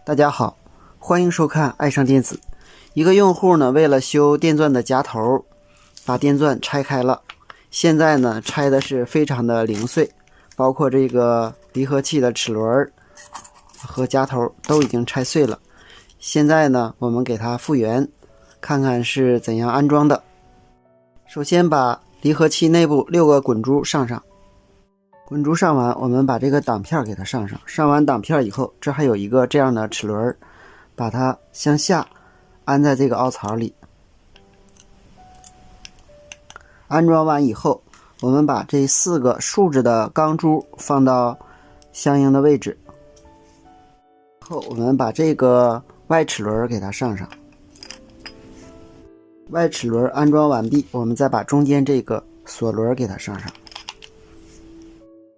大家好，欢迎收看爱上电子。一个用户呢，为了修电钻的夹头，把电钻拆开了。现在呢，拆的是非常的零碎，包括这个离合器的齿轮和夹头都已经拆碎了。现在呢，我们给它复原，看看是怎样安装的。首先把离合器内部6个滚珠上上。滚珠上完，我们把这个挡片给它上上。上完挡片以后，这还有一个这样的齿轮，把它向下安在这个凹槽里。安装完以后，我们把这4个竖着的钢珠放到相应的位置。后我们把这个外齿轮给它上上。外齿轮安装完毕，我们再把中间这个锁轮给它上上。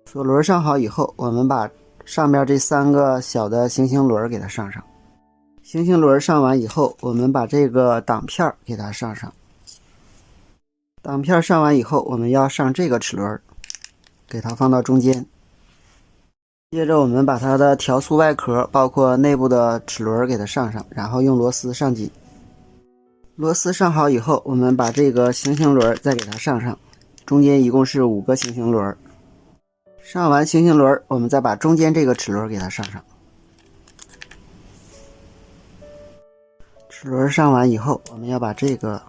锁轮上好以后，我们把上面这3个小的行星轮给它上上。行星轮上完以后，我们把这个挡片给它上上。挡片上完以后，我们要上这个齿轮，给它放到中间。接着我们把它的调速外壳包括内部的齿轮给它上上，然后用螺丝上紧。螺丝上好以后，我们把这个行星轮再给它上上，中间一共是5个行星轮。上完行星轮，我们再把中间这个齿轮给它上上。齿轮上完以后，我们要把这个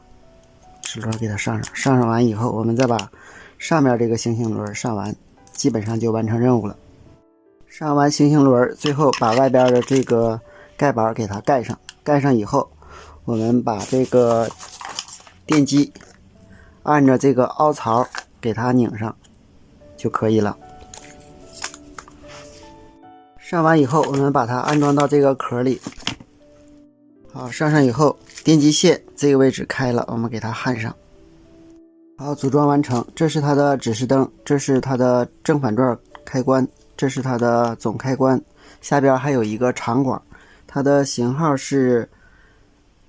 齿轮给它上上。上上完以后，我们再把上面这个行星轮上完，基本上就完成任务了。上完行星轮，最后把外边的这个盖板给它盖上。盖上以后，我们把这个电机按着这个凹槽给它拧上就可以了。上完以后，我们把它安装到这个壳里。好，上上以后，电机线这个位置开了，我们给它焊上。好，组装完成。这是它的指示灯，这是它的正反转开关，这是它的总开关。下边还有一个长管，它的型号是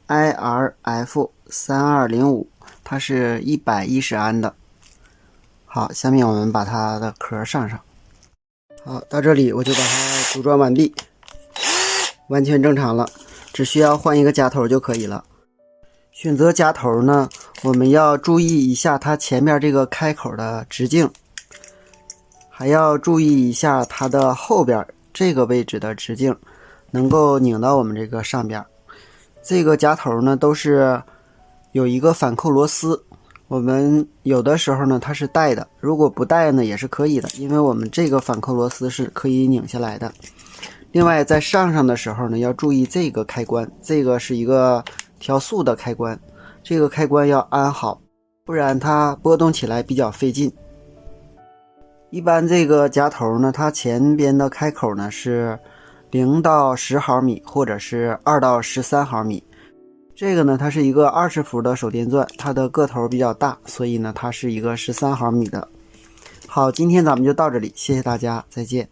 IRF3205，它是110安的。好，下面我们把它的壳上上。好，到这里我就把它组装完毕，完全正常了，只需要换一个夹头就可以了。选择夹头呢，我们要注意一下它前面这个开口的直径，还要注意一下它的后边这个位置的直径，能够拧到我们这个上边。这个夹头呢都是有一个反扣螺丝，我们有的时候呢它是带的，如果不带呢也是可以的，因为我们这个反扣螺丝是可以拧下来的。另外在上的时候呢，要注意这个开关，这个是一个调速的开关，这个开关要安好，不然它波动起来比较费劲。一般这个夹头呢，它前边的开口呢是0到10毫米，或者是2到13毫米。这个呢，它是一个20伏的手电钻，它的个头比较大，所以呢，它是一个13毫米的。好，今天咱们就到这里，谢谢大家，再见。